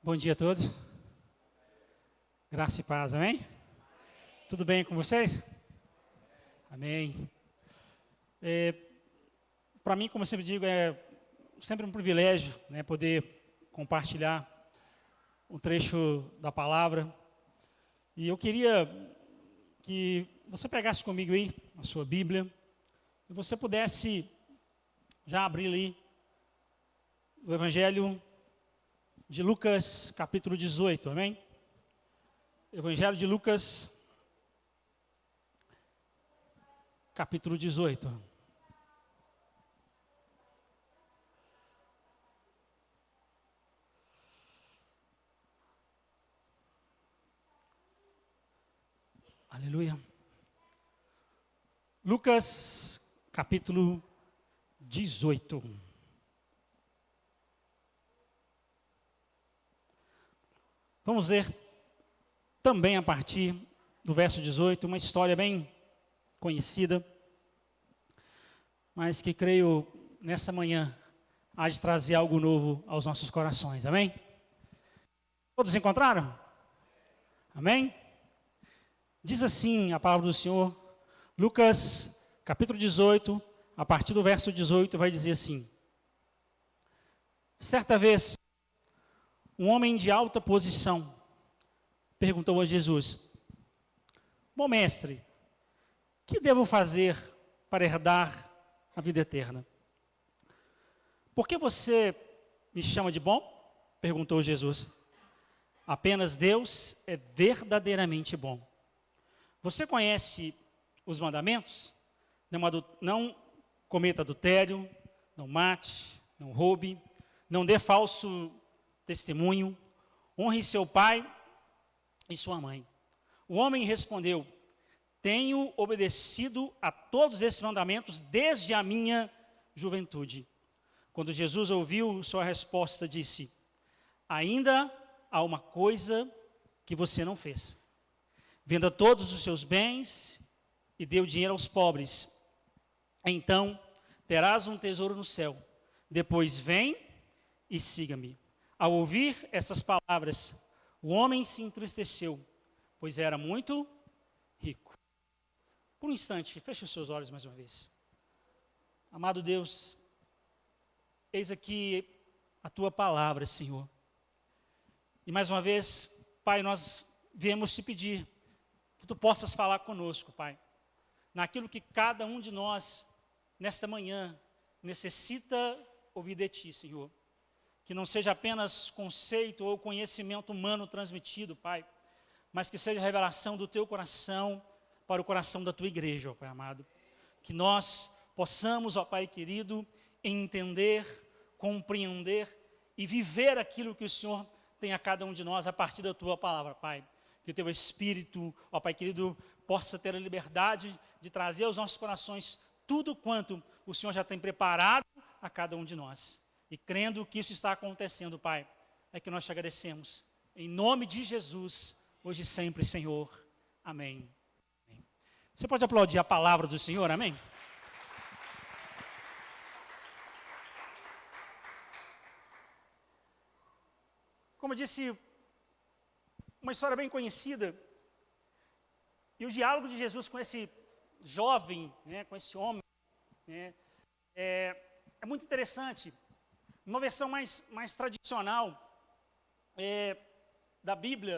Bom dia a todos. Graça e paz, amém? Tudo bem com vocês? Amém. Para mim, como eu sempre digo, é sempre um privilégio, né, poder compartilhar um trecho da palavra. E eu queria que você pegasse comigo aí a sua Bíblia e você pudesse já abrir ali o Evangelho de Lucas, capítulo 18, amém? Evangelho de Lucas, capítulo 18. Aleluia. Lucas, capítulo 18. Vamos ver também a partir do verso 18, uma história bem conhecida, mas que creio nessa manhã há de trazer algo novo aos nossos corações, amém? Todos encontraram? Amém? Diz assim a palavra do Senhor, Lucas capítulo 18, a partir do verso 18 vai dizer assim: certa vez, um homem de alta posição perguntou a Jesus: bom mestre, que devo fazer para herdar a vida eterna? Por que você me chama de bom? Perguntou Jesus. Apenas Deus é verdadeiramente bom. Você conhece os mandamentos? Não cometa adultério, não mate, não roube, não dê falso testemunho, honre seu pai e sua mãe. O homem respondeu: tenho obedecido a todos esses mandamentos desde a minha juventude. Quando Jesus ouviu sua resposta, disse: ainda há uma coisa que você não fez. Venda todos os seus bens e dê o dinheiro aos pobres. Então terás um tesouro no céu. Depois vem e siga-me. Ao ouvir essas palavras, o homem se entristeceu, pois era muito rico. Por um instante, feche os seus olhos mais uma vez. Amado Deus, eis aqui a tua palavra, Senhor. E mais uma vez, Pai, nós viemos te pedir que tu possas falar conosco, Pai, naquilo que cada um de nós, nesta manhã, necessita ouvir de ti, Senhor. Que não seja apenas conceito ou conhecimento humano transmitido, Pai, mas que seja a revelação do teu coração para o coração da tua igreja, ó Pai amado. Que nós possamos, ó Pai querido, entender, compreender e viver aquilo que o Senhor tem a cada um de nós a partir da tua palavra, Pai. Que o teu Espírito, ó Pai querido, possa ter a liberdade de trazer aos nossos corações tudo quanto o Senhor já tem preparado a cada um de nós. E crendo que isso está acontecendo, Pai, é que nós te agradecemos. Em nome de Jesus, hoje e sempre, Senhor. Amém. Amém. Você pode aplaudir a palavra do Senhor, amém? Como eu disse, uma história bem conhecida. E o diálogo de Jesus com esse jovem, né, com esse homem, né, é muito interessante. Uma versão mais tradicional da Bíblia,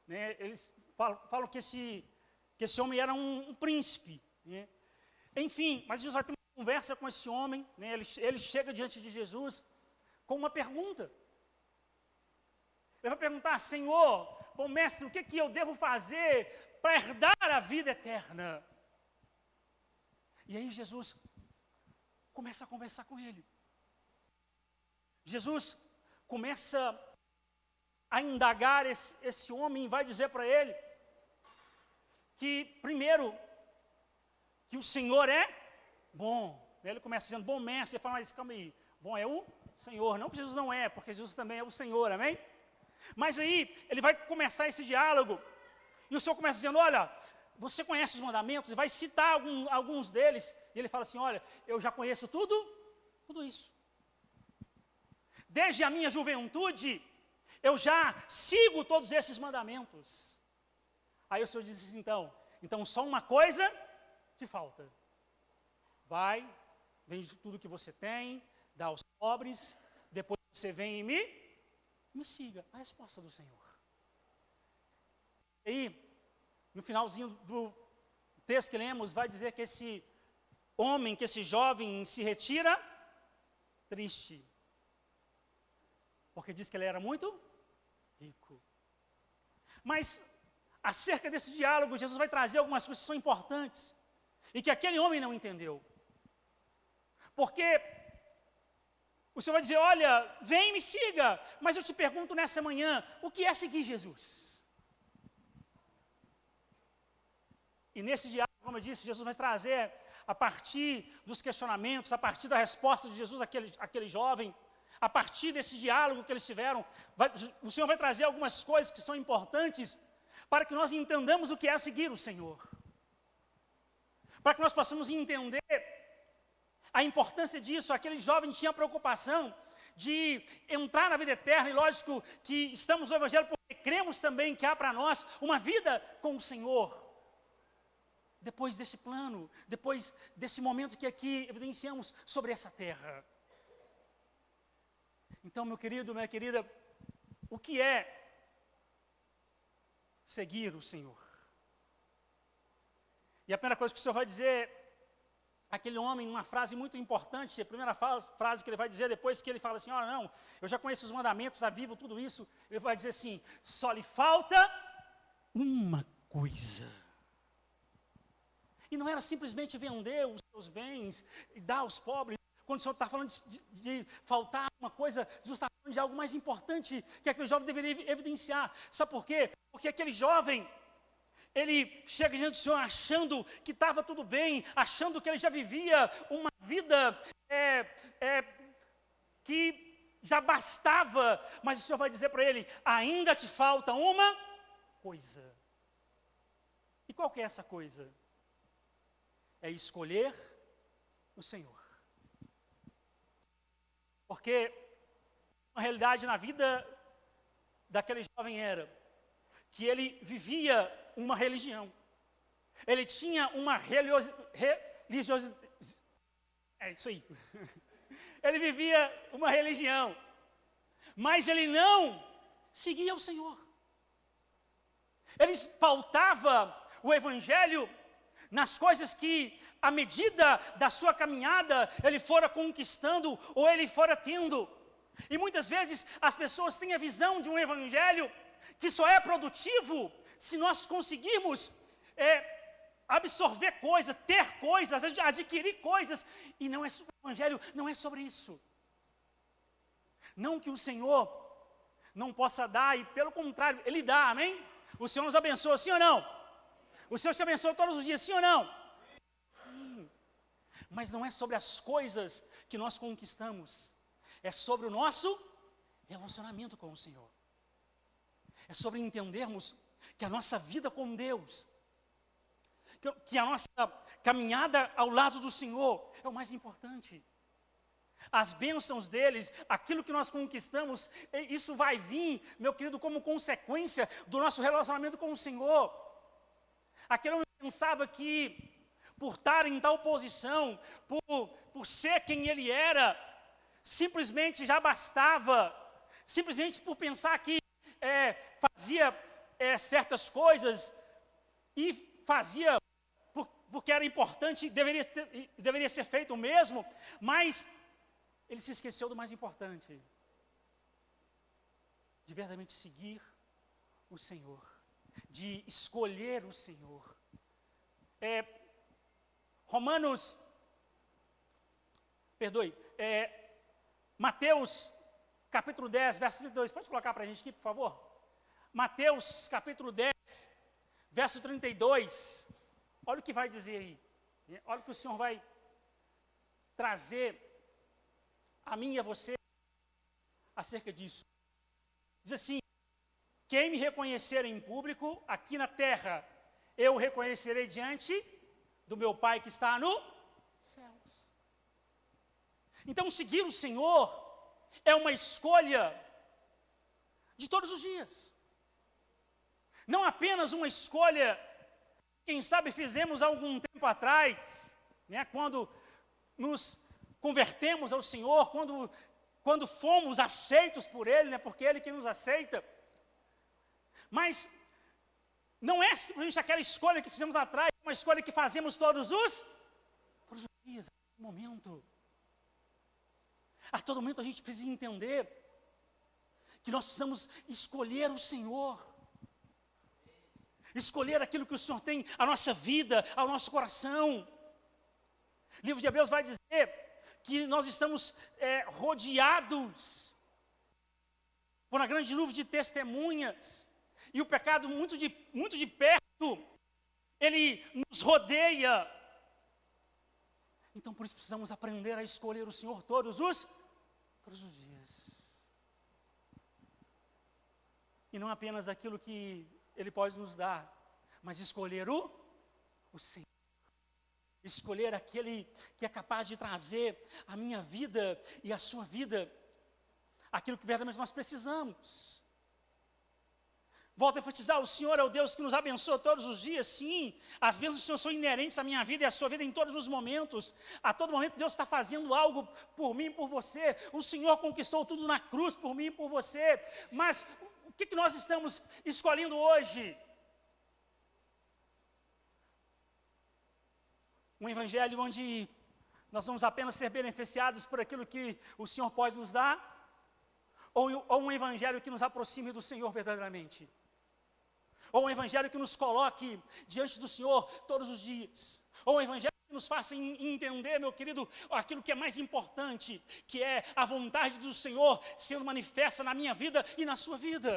né, eles falam que esse homem era um príncipe. Né? Enfim, mas Jesus vai ter uma conversa com esse homem, né, ele chega diante de Jesus com uma pergunta. Ele vai perguntar: Senhor, bom mestre, o que eu devo fazer para herdar a vida eterna? E aí Jesus começa a conversar com ele. Jesus começa a indagar esse homem e vai dizer para ele que, primeiro, que o Senhor é bom. Ele começa dizendo: bom mestre. Ele fala: mas calma aí, bom é o Senhor. Não que Jesus não é, porque Jesus também é o Senhor, amém? Mas aí, ele vai começar esse diálogo, e o Senhor começa dizendo: olha, você conhece os mandamentos? E vai citar alguns deles, e ele fala assim: olha, eu já conheço tudo isso. Desde a minha juventude, eu já sigo todos esses mandamentos. Aí o Senhor disse assim, então só uma coisa te falta. Vai, vende tudo que você tem, dá aos pobres, depois você vem e me siga. A resposta do Senhor. E aí, no finalzinho do texto que lemos, vai dizer que esse homem, que esse jovem se retira triste. Porque diz que ele era muito rico. Mas, acerca desse diálogo, Jesus vai trazer algumas coisas que são importantes. E que aquele homem não entendeu. Porque o Senhor vai dizer, olha, vem e me siga. Mas eu te pergunto nessa manhã, o que é seguir Jesus? E nesse diálogo, como eu disse, Jesus vai trazer, a partir dos questionamentos, a partir da resposta de Jesus àquele jovem, a partir desse diálogo que eles tiveram, o Senhor vai trazer algumas coisas que são importantes para que nós entendamos o que é seguir o Senhor. Para que nós possamos entender a importância disso. Aquele jovem tinha a preocupação de entrar na vida eterna, e lógico que estamos no Evangelho porque cremos também que há para nós uma vida com o Senhor. Depois desse plano, depois desse momento que aqui evidenciamos sobre essa terra. Então, meu querido, minha querida, o que é seguir o Senhor? E a primeira coisa que o Senhor vai dizer, aquele homem, uma frase muito importante, a primeira frase que ele vai dizer depois que ele fala assim, olha, não, eu já conheço os mandamentos, já vivo tudo isso, ele vai dizer assim, só lhe falta uma coisa. E não era simplesmente vender os seus bens e dar aos pobres. Quando o Senhor está falando de faltar uma coisa, Jesus está falando de algo mais importante que aquele jovem deveria evidenciar. Sabe por quê? Porque aquele jovem, ele chega diante do Senhor achando que estava tudo bem, achando que ele já vivia uma vida que já bastava. Mas o Senhor vai dizer para ele, ainda te falta uma coisa. E qual que é essa coisa? É escolher o Senhor. Porque a realidade na vida daquele jovem era que ele vivia uma religião. Ele tinha uma religiosidade. É isso aí. Ele vivia uma religião. Mas ele não seguia o Senhor. Ele pautava o Evangelho nas coisas que, à medida da sua caminhada, ele fora conquistando ou ele fora tendo. E muitas vezes as pessoas têm a visão de um evangelho que só é produtivo se nós conseguirmos absorver coisas, ter coisas, adquirir coisas. E não é, o evangelho não é sobre isso. Não que o Senhor não possa dar, e pelo contrário, Ele dá, amém? O Senhor nos abençoa, sim ou não? O Senhor te abençoa todos os dias, sim ou não? Sim. Mas não é sobre as coisas que nós conquistamos. É sobre o nosso relacionamento com o Senhor. É sobre entendermos que a nossa vida com Deus, que a nossa caminhada ao lado do Senhor é o mais importante. As bênçãos deles, aquilo que nós conquistamos, isso vai vir, meu querido, como consequência do nosso relacionamento com o Senhor. Aquele homem pensava que, por estar em tal posição, por ser quem ele era, simplesmente já bastava, simplesmente por pensar que fazia certas coisas, e fazia porque era importante, deveria ser feito o mesmo, mas ele se esqueceu do mais importante, de verdadeiramente seguir o Senhor. De escolher o Senhor. Mateus capítulo 10, verso 32, pode colocar para a gente aqui, por favor? Mateus capítulo 10, verso 32, olha o que vai dizer aí, olha o que o Senhor vai trazer a mim e a você acerca disso. Diz assim, quem me reconhecer em público, aqui na terra, eu o reconhecerei diante do meu Pai que está nos céus. Então, seguir o Senhor é uma escolha de todos os dias. Não apenas uma escolha, quem sabe fizemos algum tempo atrás, né, quando nos convertemos ao Senhor, quando fomos aceitos por Ele, né, porque Ele quem nos aceita. Mas não é simplesmente aquela escolha que fizemos lá atrás, uma escolha que fazemos todos os dias, a todo momento. A todo momento a gente precisa entender que nós precisamos escolher o Senhor. Escolher aquilo que o Senhor tem, a nossa vida, ao nosso coração. O livro de Hebreus vai dizer que nós estamos rodeados por uma grande nuvem de testemunhas, e o pecado muito de perto, ele nos rodeia. Então por isso precisamos aprender a escolher o Senhor todos os dias. E não apenas aquilo que Ele pode nos dar, mas escolher o Senhor. Escolher aquele que é capaz de trazer a minha vida e a sua vida, aquilo que verdadeiramente nós precisamos. Volto a enfatizar, o Senhor é o Deus que nos abençoa todos os dias, sim. As bênçãos do Senhor são inerentes à minha vida e à sua vida em todos os momentos. A todo momento Deus está fazendo algo por mim e por você. O Senhor conquistou tudo na cruz por mim e por você. Mas o que nós estamos escolhendo hoje? Um evangelho onde nós vamos apenas ser beneficiados por aquilo que o Senhor pode nos dar? Ou um evangelho que nos aproxime do Senhor verdadeiramente? Ou um evangelho que nos coloque diante do Senhor todos os dias? Ou um evangelho que nos faça entender, meu querido, aquilo que é mais importante, que é a vontade do Senhor sendo manifesta na minha vida e na sua vida?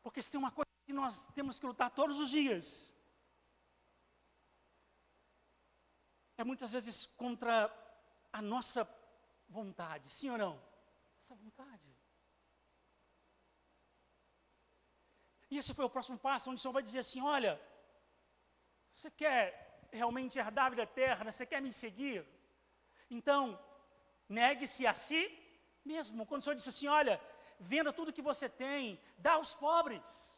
Porque se tem uma coisa que nós temos que lutar todos os dias, é muitas vezes contra a nossa vontade, sim ou não? Essa vontade. E esse foi o próximo passo, onde o Senhor vai dizer assim, olha, você quer realmente herdar a vida eterna, você quer me seguir? Então, negue-se a si mesmo. Quando o Senhor disse assim, olha, venda tudo que você tem, dá aos pobres.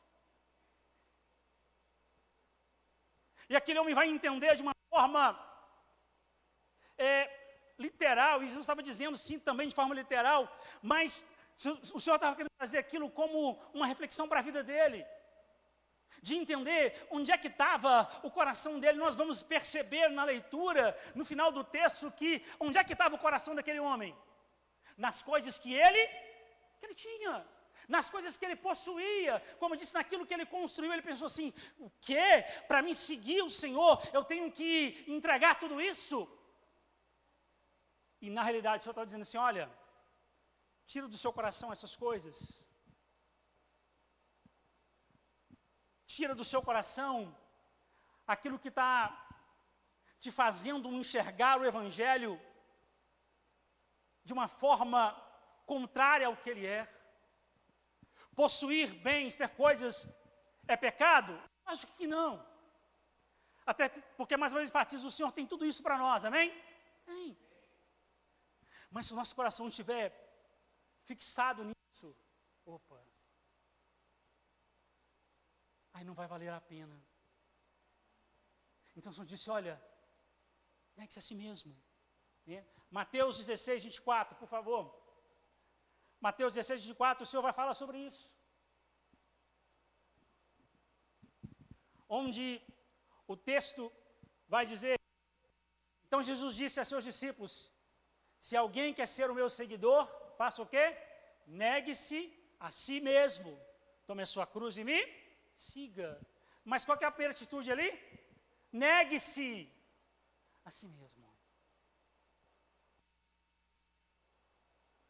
E aquele homem vai entender de uma forma literal, e Jesus estava dizendo sim também de forma literal, mas o Senhor estava querendo fazer aquilo como uma reflexão para a vida dele, de entender onde é que estava o coração dele. Nós vamos perceber na leitura, no final do texto, que onde é que estava o coração daquele homem? Nas coisas que ele tinha, nas coisas que ele possuía, como eu disse, naquilo que ele construiu. Ele pensou assim, o quê? Para mim seguir o Senhor, eu tenho que entregar tudo isso? E na realidade o Senhor está dizendo assim, olha, tira do seu coração essas coisas. Tira do seu coração aquilo que está te fazendo enxergar o Evangelho de uma forma contrária ao que ele é. Possuir bens, ter coisas, é pecado? Acho que não. Até porque, mais uma vez, enfatizo, o Senhor tem tudo isso para nós, amém? Tem. Mas se o nosso coração estiver fixado nisso, aí não vai valer a pena. Então o Senhor disse, olha, negue-se a si mesmo. Né? Mateus 16, 24, por favor. Mateus 16, 24, o Senhor vai falar sobre isso. Onde o texto vai dizer, então Jesus disse a seus discípulos, se alguém quer ser o meu seguidor, faça o quê? Negue-se a si mesmo, tome a sua cruz e me siga. Mas qual que é a primeira atitude ali? Negue-se a si mesmo.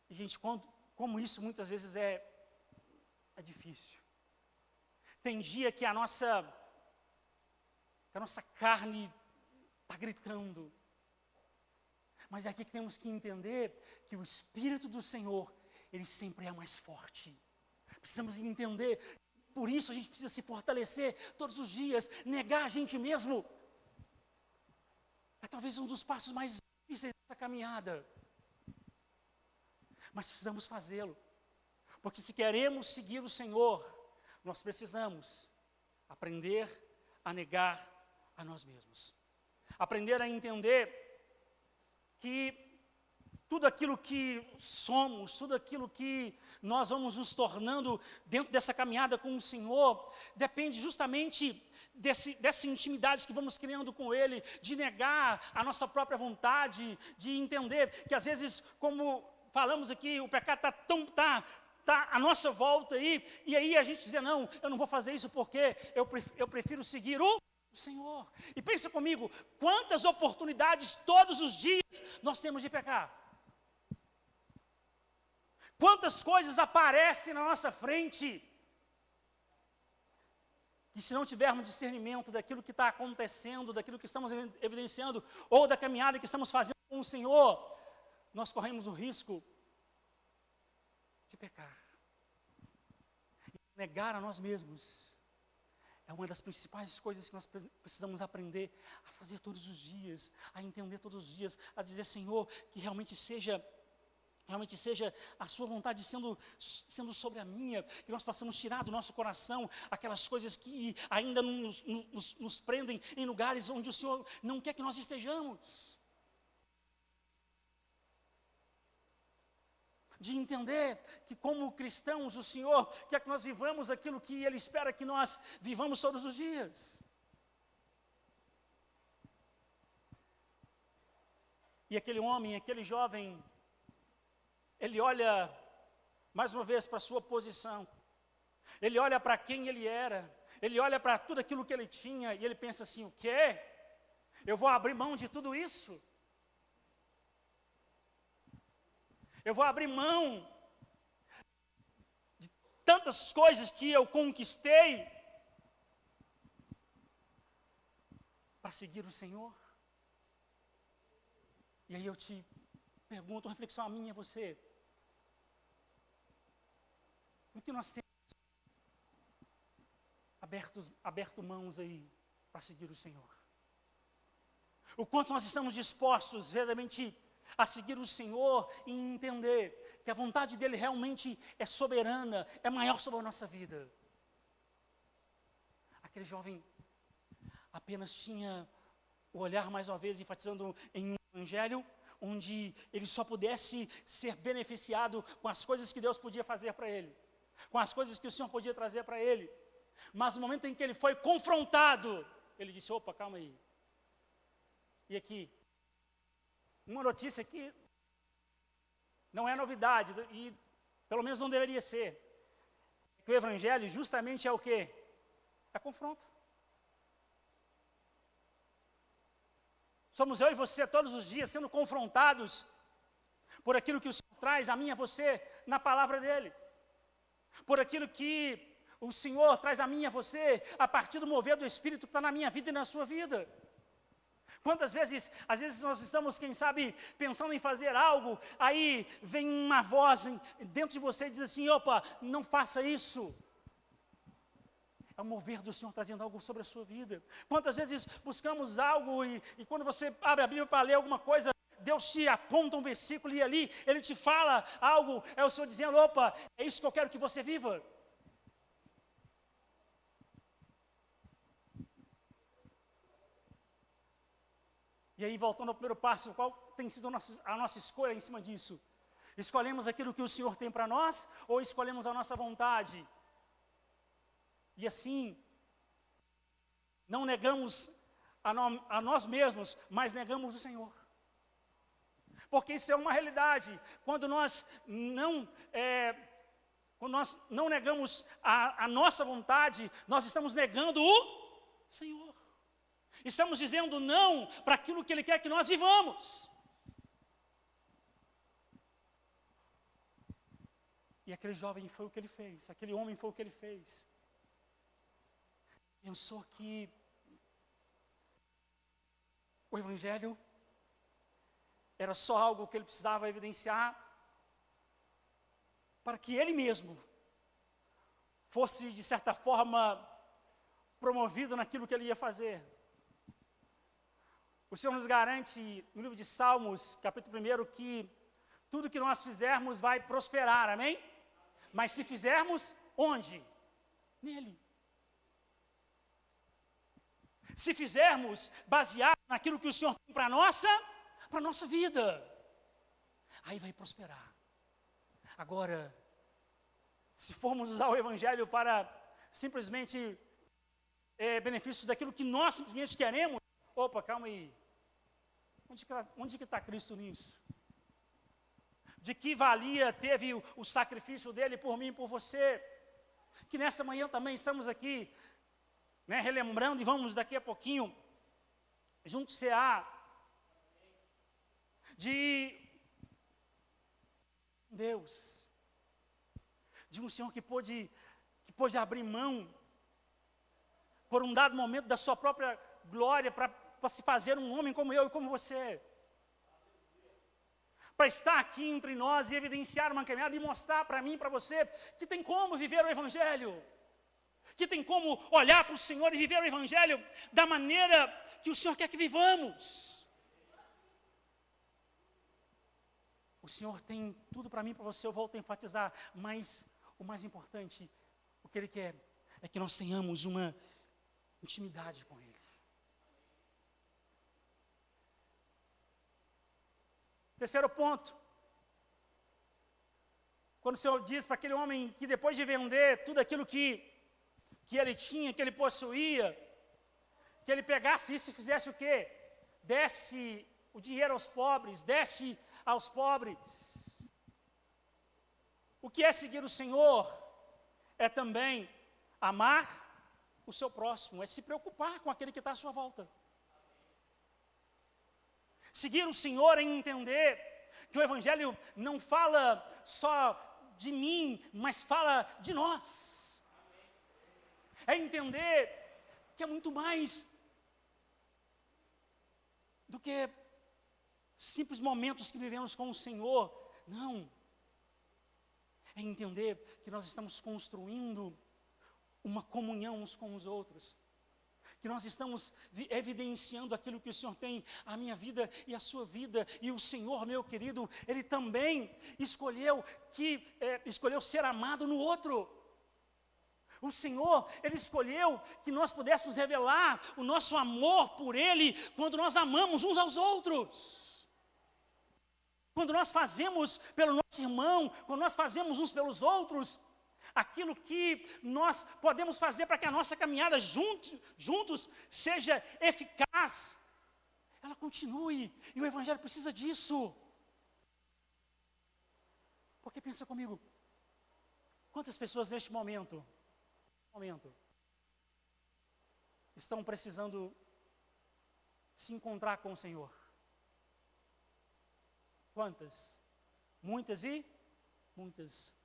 E gente, como isso muitas vezes é difícil. Tem dia que a nossa carne está gritando. Mas é aqui que temos que entender que o Espírito do Senhor, ele sempre é mais forte. Precisamos entender, por isso a gente precisa se fortalecer todos os dias, negar a gente mesmo. É talvez um dos passos mais difíceis dessa caminhada. Mas precisamos fazê-lo. Porque se queremos seguir o Senhor, nós precisamos aprender a negar a nós mesmos. Aprender a entender que tudo aquilo que somos, tudo aquilo que nós vamos nos tornando dentro dessa caminhada com o Senhor, depende justamente dessa intimidade que vamos criando com Ele, de negar a nossa própria vontade, de entender que às vezes, como falamos aqui, o pecado está à nossa volta aí, e aí a gente diz, não, eu não vou fazer isso porque eu prefiro seguir o Senhor. E pensa comigo, quantas oportunidades todos os dias nós temos de pecar. Quantas coisas aparecem na nossa frente, que se não tivermos discernimento daquilo que está acontecendo, daquilo que estamos evidenciando, ou da caminhada que estamos fazendo com o Senhor, nós corremos o risco de pecar. E negar a nós mesmos é uma das principais coisas que nós precisamos aprender a fazer todos os dias, a entender todos os dias, a dizer, Senhor, que realmente seja a sua vontade sendo sobre a minha, que nós possamos tirar do nosso coração aquelas coisas que ainda nos prendem em lugares onde o Senhor não quer que nós estejamos. De entender que como cristãos o Senhor quer que nós vivamos aquilo que Ele espera que nós vivamos todos os dias. E aquele homem, aquele jovem, ele olha mais uma vez para a sua posição, ele olha para quem ele era, ele olha para tudo aquilo que ele tinha e ele pensa assim, o quê? Eu vou abrir mão de tudo isso? Eu vou abrir mão de tantas coisas que eu conquistei para seguir o Senhor? E aí eu te pergunto, uma reflexão a minha e a você. O que nós temos aberto mãos aí para seguir o Senhor? O quanto nós estamos dispostos verdadeiramente a seguir o Senhor e entender que a vontade dEle realmente é soberana, é maior sobre a nossa vida. Aquele jovem apenas tinha o olhar, mais uma vez, enfatizando em um evangelho, onde ele só pudesse ser beneficiado com as coisas que Deus podia fazer para ele, com as coisas que o Senhor podia trazer para ele. Mas no momento em que ele foi confrontado, ele disse, opa, calma aí. E aqui, uma notícia que não é novidade, e pelo menos não deveria ser, que o Evangelho justamente é o quê? É confronto. Somos eu e você todos os dias sendo confrontados por aquilo que o Senhor traz a mim e a você na palavra dEle, por aquilo que o Senhor traz a mim e a você a partir do mover do Espírito que está na minha vida e na sua vida. Quantas vezes, às vezes nós estamos, quem sabe, pensando em fazer algo, aí vem uma voz dentro de você e diz assim, opa, não faça isso. É o mover do Senhor trazendo algo sobre a sua vida. Quantas vezes buscamos algo e quando você abre a Bíblia para ler alguma coisa, Deus te aponta um versículo e ali Ele te fala algo, é o Senhor dizendo, opa, é isso que eu quero que você viva. E aí, voltando ao primeiro passo, qual tem sido a nossa escolha em cima disso? Escolhemos aquilo que o Senhor tem para nós ou escolhemos a nossa vontade? E assim, não negamos a nós mesmos, mas negamos o Senhor. Porque isso é uma realidade. Quando nós não negamos a nossa vontade, nós estamos negando o Senhor. Estamos dizendo não para aquilo que Ele quer que nós vivamos. E aquele jovem foi o que ele fez, aquele homem foi o que ele fez. Pensou que o Evangelho era só algo que ele precisava evidenciar para que ele mesmo fosse, de certa forma, promovido naquilo que ele ia fazer. O Senhor nos garante, no livro de Salmos, capítulo 1, que tudo que nós fizermos vai prosperar, amém? Mas se fizermos, onde? Nele. Se fizermos baseado naquilo que o Senhor tem para a nossa vida, aí vai prosperar. Agora, se formos usar o Evangelho para simplesmente benefícios daquilo que nós simplesmente queremos, opa, calma aí. Onde que está Cristo nisso? De que valia teve o sacrifício dele por mim e por você? Que nessa manhã também estamos aqui, né, relembrando, e vamos daqui a pouquinho, junto cear, de Deus, de um Senhor que pôde abrir mão, por um dado momento da sua própria glória, para se fazer um homem como eu e como você, para estar aqui entre nós e evidenciar uma caminhada e mostrar para mim e para você que tem como viver o Evangelho, que tem como olhar para o Senhor e viver o Evangelho da maneira que o Senhor quer que vivamos. O Senhor tem tudo para mim e para você, eu volto a enfatizar, mas o mais importante, o que Ele quer, é que nós tenhamos uma intimidade com Ele. Terceiro ponto, quando o Senhor diz para aquele homem que depois de vender tudo aquilo que ele tinha, que ele possuía, que ele pegasse isso e fizesse o quê? Desse o dinheiro aos pobres, desse aos pobres. O que é seguir o Senhor? É também amar o seu próximo, é se preocupar com aquele que está à sua volta. Seguir o Senhor é entender que o Evangelho não fala só de mim, mas fala de nós. É entender que é muito mais do que simples momentos que vivemos com o Senhor. Não. É entender que nós estamos construindo uma comunhão uns com os outros. Que nós estamos evidenciando aquilo que o Senhor tem, a minha vida e a sua vida. E o Senhor, meu querido, Ele também escolheu ser amado no outro. O Senhor, Ele escolheu que nós pudéssemos revelar o nosso amor por Ele quando nós amamos uns aos outros. Quando nós fazemos pelo nosso irmão, quando nós fazemos uns pelos outros, aquilo que nós podemos fazer para que a nossa caminhada juntos seja eficaz, ela continue, e o Evangelho precisa disso. Porque pensa comigo, quantas pessoas neste momento estão precisando se encontrar com o Senhor? Quantas? Muitas e muitas.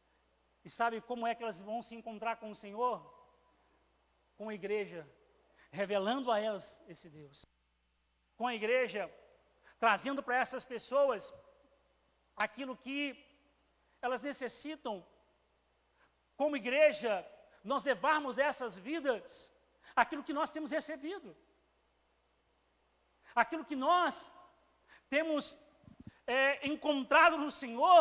E sabe como é que elas vão se encontrar com o Senhor? Com a igreja, revelando a elas esse Deus. Com a igreja, trazendo para essas pessoas aquilo que elas necessitam. Como igreja, nós levarmos essas vidas, aquilo que nós temos recebido. Aquilo que nós temos encontrado no Senhor,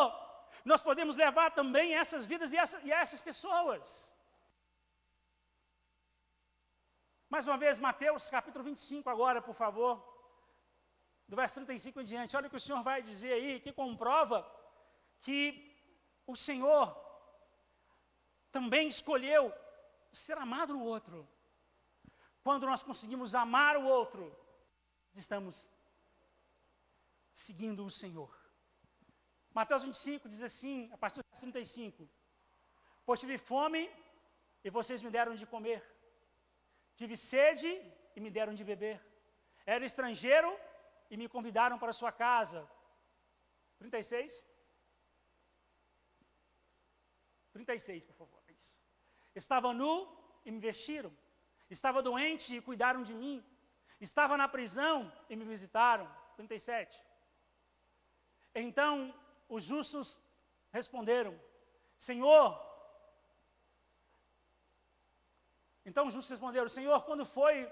nós podemos levar também essas vidas e essas pessoas. Mais uma vez, Mateus capítulo 25 agora, por favor, do verso 35 em diante. Olha o que o Senhor vai dizer aí, que comprova que o Senhor também escolheu ser amado no outro. Quando nós conseguimos amar o outro, estamos seguindo o Senhor. Mateus 25 diz assim, a partir do verso 35: Pois tive fome e vocês me deram de comer, tive sede e me deram de beber, era estrangeiro e me convidaram para sua casa. 36, por favor. É isso. Estava nu e me vestiram, estava doente e cuidaram de mim, estava na prisão e me visitaram. 37. Então os justos responderam: Senhor. Então os justos responderam: Senhor, quando foi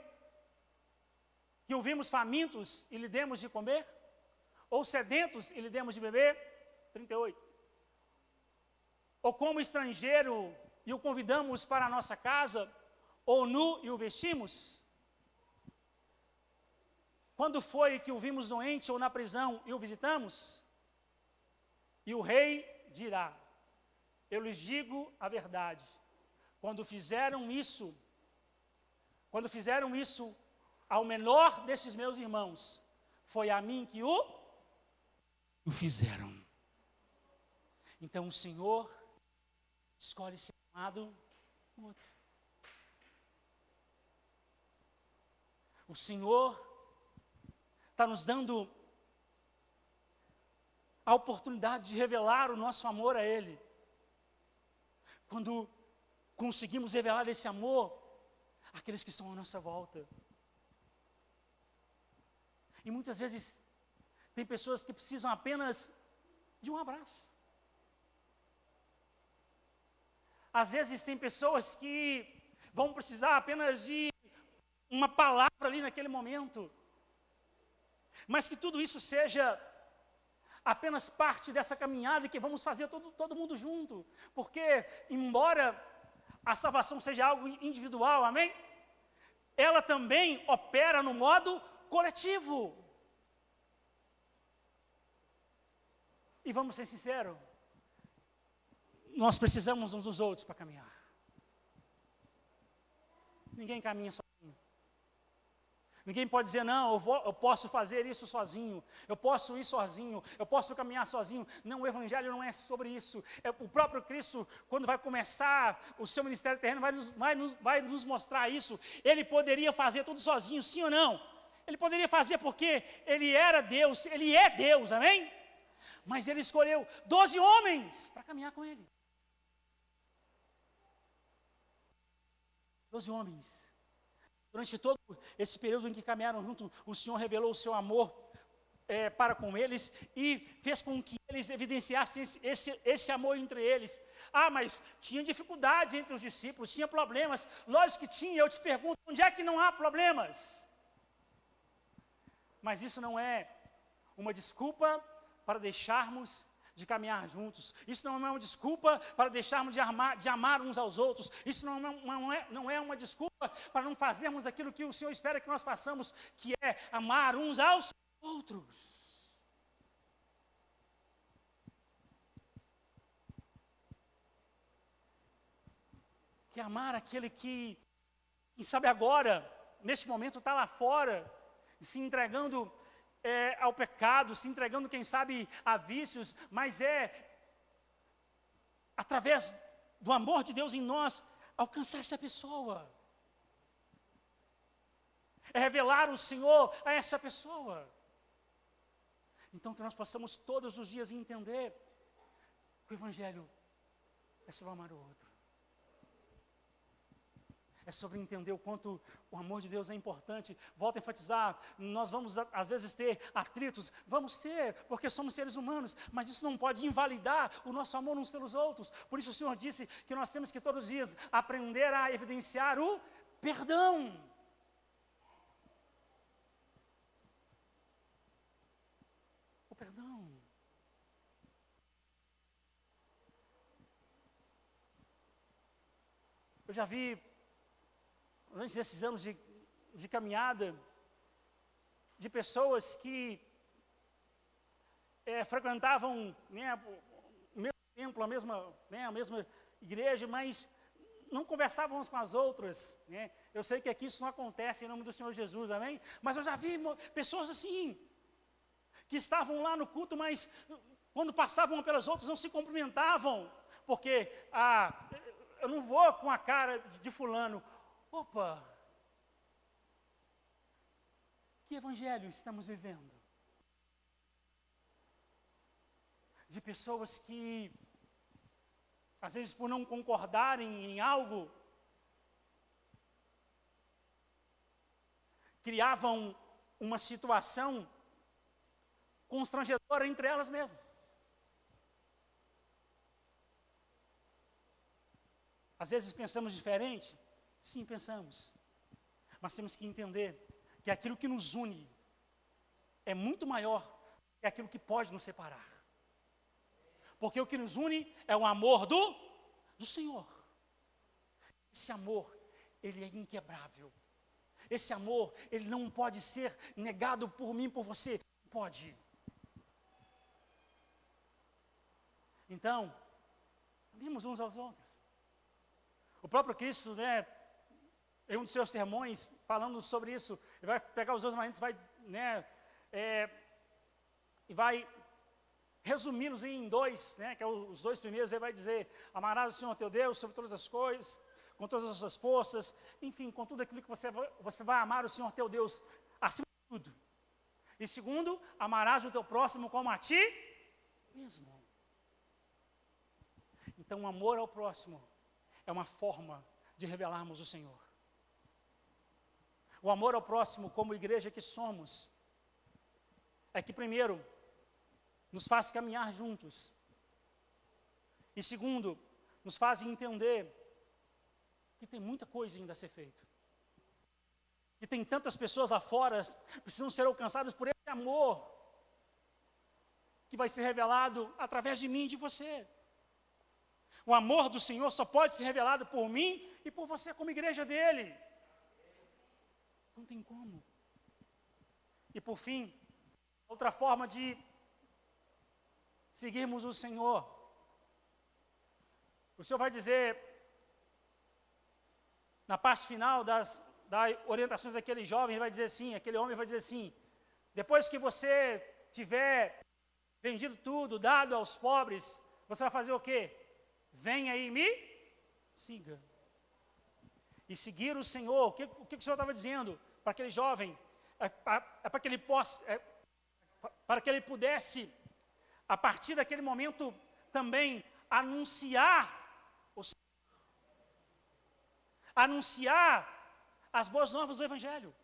que o vimos famintos e lhe demos de comer? Ou sedentos e lhe demos de beber? 38. ou como estrangeiro e o convidamos para a nossa casa, ou nu e o vestimos? Quando foi que o vimos doente ou na prisão e o visitamos? E o rei dirá: eu lhes digo a verdade, quando fizeram isso ao menor desses meus irmãos, foi a mim que o fizeram. Então o Senhor escolhe ser amado com outro. O Senhor está nos dando a oportunidade de revelar o nosso amor a Ele. Quando conseguimos revelar esse amor àqueles que estão à nossa volta. E muitas vezes tem pessoas que precisam apenas de um abraço. Às vezes tem pessoas que vão precisar apenas de uma palavra ali naquele momento. Mas que tudo isso seja apenas parte dessa caminhada que vamos fazer todo mundo junto. Porque, embora a salvação seja algo individual, amém? Ela também opera no modo coletivo. E vamos ser sinceros, nós precisamos uns dos outros para caminhar. Ninguém caminha sozinho. Ninguém pode dizer, não, eu posso fazer isso sozinho, eu posso ir sozinho, eu posso caminhar sozinho. Não, o Evangelho não é sobre isso. O próprio Cristo, quando vai começar o seu ministério terreno, vai nos mostrar isso. Ele poderia fazer tudo sozinho, sim ou não? Ele poderia fazer porque Ele era Deus, Ele é Deus, amém? Mas Ele escolheu 12 homens para caminhar com Ele. 12 homens. Durante todo esse período em que caminharam junto, o Senhor revelou o seu amor para com eles e fez com que eles evidenciassem esse amor entre eles. Ah, mas tinha dificuldade entre os discípulos, tinha problemas. Lógico que tinha, eu te pergunto, onde é que não há problemas? Mas isso não é uma desculpa para deixarmos de caminhar juntos. Isso não é uma desculpa para deixarmos de amar uns aos outros. Isso não é uma desculpa para não fazermos aquilo que o Senhor espera que nós façamos, que é amar uns aos outros. Que amar aquele que, quem sabe agora, neste momento está lá fora, se entregando ao pecado, se entregando, quem sabe, a vícios, mas através do amor de Deus em nós, alcançar essa pessoa. É revelar o Senhor a essa pessoa. Então que nós possamos todos os dias entender que o Evangelho é sobre amar o outro. É sobre entender o quanto o amor de Deus é importante. Volto a enfatizar, nós vamos às vezes ter atritos, vamos ter, porque somos seres humanos, mas isso não pode invalidar o nosso amor uns pelos outros. Por isso o Senhor disse que nós temos que todos os dias aprender a evidenciar o perdão. O perdão. Eu já vi, durante esses anos de caminhada, de pessoas que frequentavam, né, o mesmo templo, a mesma igreja, mas não conversavam umas com as outras, né? Eu sei que aqui isso não acontece em nome do Senhor Jesus, amém? Mas eu já vi pessoas assim, que estavam lá no culto, mas quando passavam uma pelas outras não se cumprimentavam, porque eu não vou com a cara de fulano. Opa! Que evangelho estamos vivendo? De pessoas que, às vezes por não concordarem em algo, criavam uma situação constrangedora entre elas mesmas. Às vezes pensamos diferente? Sim, pensamos. Mas temos que entender que aquilo que nos une é muito maior que aquilo que pode nos separar. Porque o que nos une é o amor do Senhor. Esse amor, ele é inquebrável. Esse amor, ele não pode ser negado por mim, por você. Não pode. Então, amemos uns aos outros. O próprio Cristo, em um dos seus sermões, falando sobre isso, ele vai pegar os dois mandamentos, e vai resumi-los em dois, que é os dois primeiros. Ele vai dizer: amarás o Senhor teu Deus sobre todas as coisas, com todas as suas forças, enfim, com tudo aquilo que você vai amar o Senhor teu Deus acima de tudo. E segundo, amarás o teu próximo como a ti mesmo. Então, o amor ao próximo é uma forma de revelarmos o Senhor. O amor ao próximo, como igreja que somos, é que primeiro, nos faz caminhar juntos. E segundo, nos faz entender que tem muita coisa ainda a ser feita. Que tem tantas pessoas lá fora que precisam ser alcançadas por esse amor que vai ser revelado através de mim e de você. O amor do Senhor só pode ser revelado por mim e por você como igreja dele. Não tem como. E por fim, outra forma de seguirmos o Senhor. O Senhor vai dizer, na parte final das orientações daquele jovem, ele vai dizer assim, aquele homem vai dizer assim: depois que você tiver vendido tudo, dado aos pobres, você vai fazer o quê? Venha e me siga. E seguir o Senhor, o que o Senhor estava dizendo para aquele jovem? Para que ele pudesse, a partir daquele momento, também anunciar o Senhor. Anunciar as boas novas do Evangelho.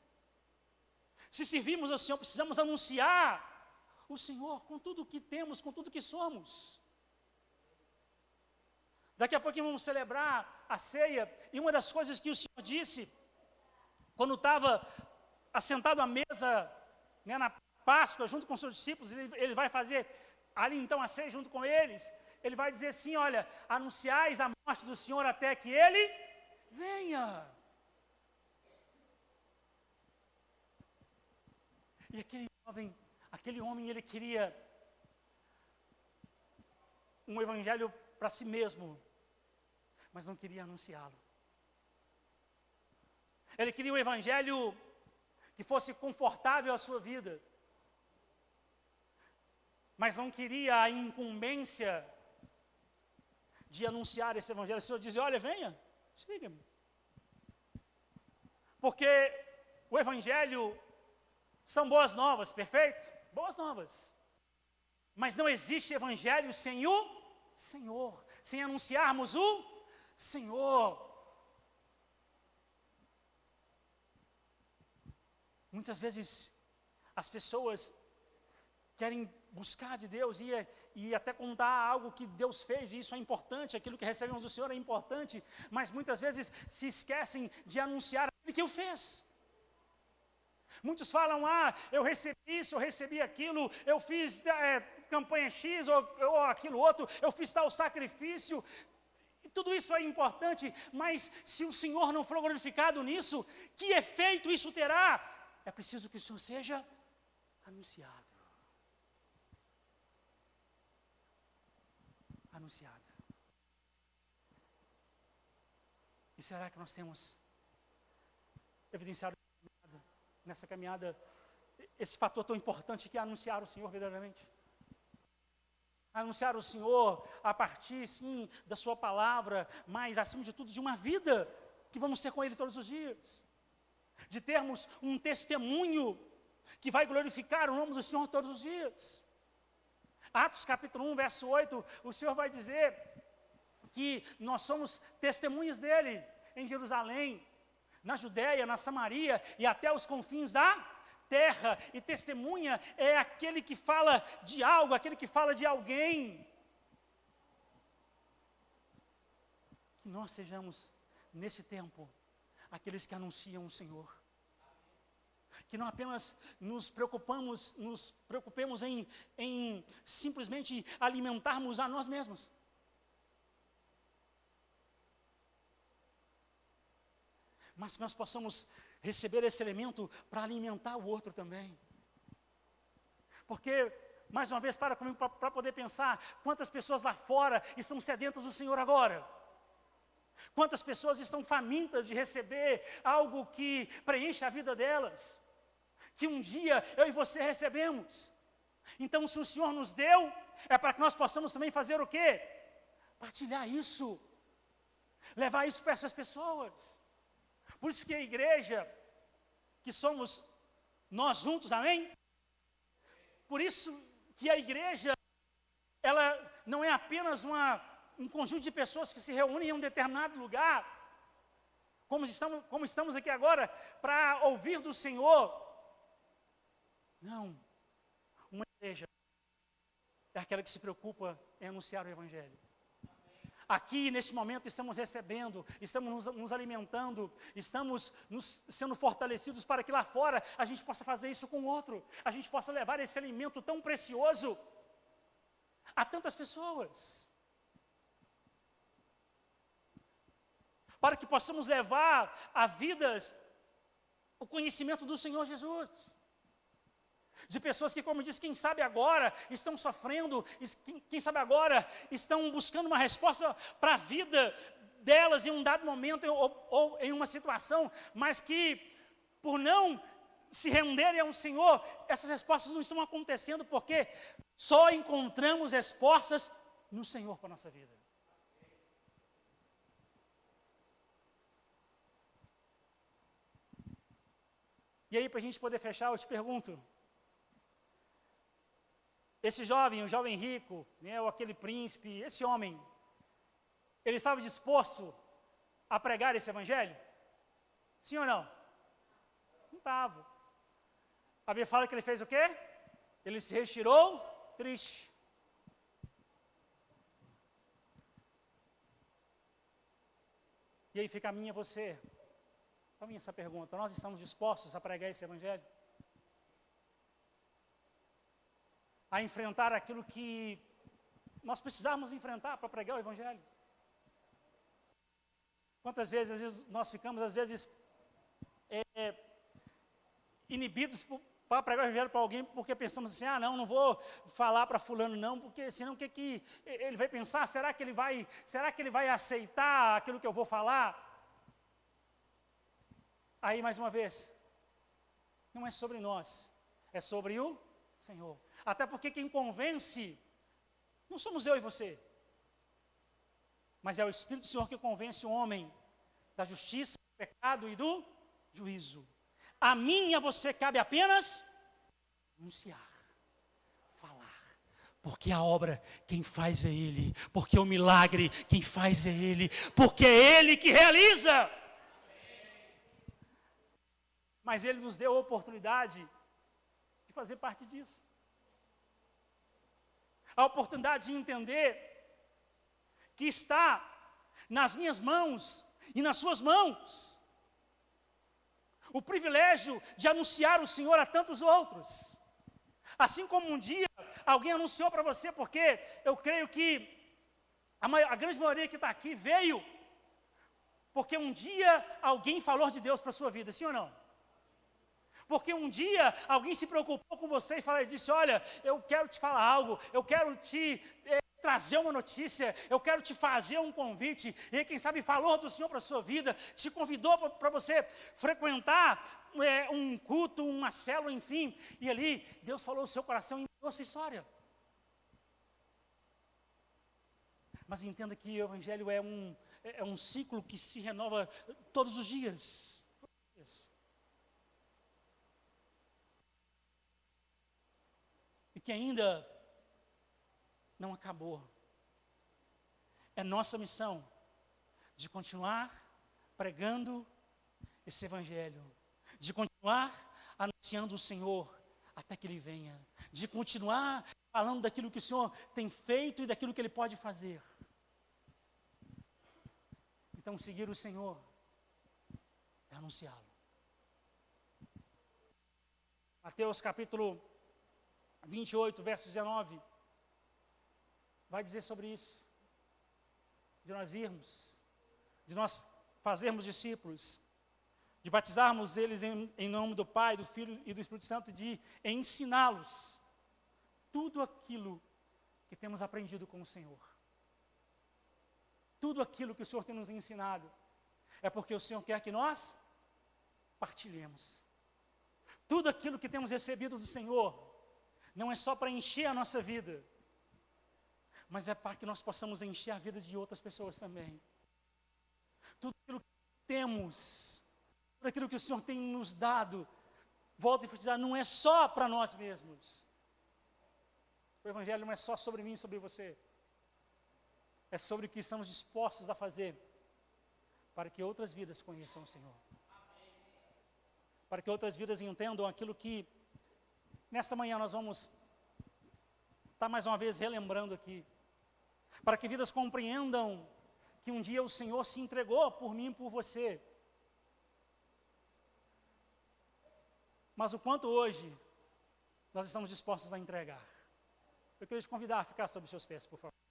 Se servimos ao Senhor, precisamos anunciar o Senhor com tudo o que temos, com tudo o que somos. Daqui a pouquinho vamos celebrar a ceia, e uma das coisas que o Senhor disse, quando estava assentado à mesa, na Páscoa, junto com os seus discípulos, ele vai fazer ali então a ceia junto com eles, ele vai dizer assim: olha, anunciais a morte do Senhor até que Ele venha. E aquele homem, ele queria um evangelho para si mesmo, mas não queria anunciá-lo. Ele queria um evangelho que fosse confortável à sua vida, mas não queria a incumbência de anunciar esse evangelho. O Senhor dizia: olha, venha, siga-me. Porque o evangelho são boas novas, perfeito? Boas novas. Mas não existe evangelho sem o Senhor, sem anunciarmos o Senhor. Muitas vezes as pessoas querem buscar de Deus e até contar algo que Deus fez, e isso é importante, aquilo que recebemos do Senhor é importante, mas muitas vezes se esquecem de anunciar aquilo que o fez. Muitos falam: eu recebi isso, eu recebi aquilo, eu fiz campanha X ou aquilo outro, eu fiz tal sacrifício. E tudo isso é importante, mas se o Senhor não for glorificado nisso, que efeito isso terá? É preciso que o Senhor seja anunciado. Anunciado. E será que nós temos evidenciado nessa caminhada esse fator tão importante que é anunciar o Senhor verdadeiramente? Anunciar o Senhor a partir, sim, da sua palavra, mas acima de tudo de uma vida que vamos ter com Ele todos os dias. De termos um testemunho que vai glorificar o nome do Senhor todos os dias. Atos capítulo 1, verso 8, o Senhor vai dizer que nós somos testemunhas dEle em Jerusalém, na Judéia, na Samaria e até os confins da terra. E testemunha é aquele que fala de algo, aquele que fala de alguém. Que nós sejamos, nesse tempo, aqueles que anunciam o Senhor. Que não apenas nos preocupemos em simplesmente alimentarmos a nós mesmos. Mas que nós possamos receber esse elemento para alimentar o outro também. Porque, mais uma vez, para comigo para poder pensar, quantas pessoas lá fora estão sedentas do Senhor agora? Quantas pessoas estão famintas de receber algo que preenche a vida delas? Que um dia eu e você recebemos. Então, se o Senhor nos deu, é para que nós possamos também fazer o quê? Partilhar isso. Levar isso para essas pessoas. Por isso que a igreja, que somos nós juntos, amém? Por isso que a igreja, ela não é apenas um conjunto de pessoas que se reúnem em um determinado lugar, como estamos aqui agora, para ouvir do Senhor. Não, uma igreja é aquela que se preocupa em anunciar o Evangelho. Aqui, neste momento, estamos recebendo, estamos nos alimentando, estamos sendo fortalecidos para que lá fora a gente possa fazer isso com o outro, a gente possa levar esse alimento tão precioso a tantas pessoas. Para que possamos levar a vidas o conhecimento do Senhor Jesus. De pessoas que, como diz, quem sabe agora estão sofrendo, quem sabe agora estão buscando uma resposta para a vida delas em um dado momento ou em uma situação, mas que por não se renderem ao Senhor, essas respostas não estão acontecendo, porque só encontramos respostas no Senhor para a nossa vida. E aí, para a gente poder fechar, eu te pergunto, esse jovem, o jovem rico, né, ou aquele príncipe, esse homem, ele estava disposto a pregar esse evangelho? Sim ou não? Não estava. A Bíblia fala que ele fez o quê? Ele se retirou triste. E aí fica a minha e você. Para mim essa pergunta, nós estamos dispostos a pregar esse evangelho? A enfrentar aquilo que nós precisamos enfrentar para pregar o evangelho? Quantas vezes, às vezes nós ficamos, às vezes, inibidos para pregar o evangelho para alguém, porque pensamos assim, não vou falar para fulano não, porque senão o que ele vai pensar? Será que ele vai aceitar aquilo que eu vou falar? Aí, mais uma vez, não é sobre nós, é sobre o Senhor. Até porque quem convence, não somos eu e você, mas é o Espírito do Senhor que convence o homem da justiça, do pecado e do juízo. A mim e a você cabe apenas anunciar, falar, porque a obra quem faz é Ele, porque o milagre quem faz é Ele, porque é Ele que realiza. Mas Ele nos deu a oportunidade de fazer parte disso. A oportunidade de entender que está nas minhas mãos e nas suas mãos o privilégio de anunciar o Senhor a tantos outros. Assim como um dia alguém anunciou para você, porque eu creio que a grande maioria que está aqui veio porque um dia alguém falou de Deus para a sua vida, sim ou não? Porque um dia alguém se preocupou com você e disse, olha, eu quero te falar algo, eu quero te trazer uma notícia, eu quero te fazer um convite, e quem sabe falou do Senhor para a sua vida, te convidou para você frequentar um culto, uma célula, enfim, e ali Deus falou o seu coração e mudou a sua história. Mas entenda que o Evangelho é um ciclo que se renova todos os dias. E que ainda não acabou. É nossa missão de continuar pregando esse Evangelho, de continuar anunciando o Senhor até que Ele venha, de continuar falando daquilo que o Senhor tem feito e daquilo que Ele pode fazer. Então, seguir o Senhor é anunciá-lo. Mateus capítulo 28, verso 19, vai dizer sobre isso. De nós irmos, de nós fazermos discípulos, de batizarmos eles em nome do Pai, do Filho e do Espírito Santo, de ensiná-los tudo aquilo que temos aprendido com o Senhor. Tudo aquilo que o Senhor tem nos ensinado, é porque o Senhor quer que nós partilhemos. Tudo aquilo que temos recebido do Senhor, não é só para encher a nossa vida, mas é para que nós possamos encher a vida de outras pessoas também. Tudo aquilo que temos, tudo aquilo que o Senhor tem nos dado, volto a enfatizar, não é só para nós mesmos. O Evangelho não é só sobre mim e sobre você. É sobre o que estamos dispostos a fazer para que outras vidas conheçam o Senhor. Para que outras vidas entendam aquilo que, nesta manhã, nós vamos estar mais uma vez relembrando aqui. Para que vidas compreendam que um dia o Senhor se entregou por mim e por você. Mas o quanto hoje nós estamos dispostos a entregar. Eu queria te convidar a ficar sobre os seus pés, por favor.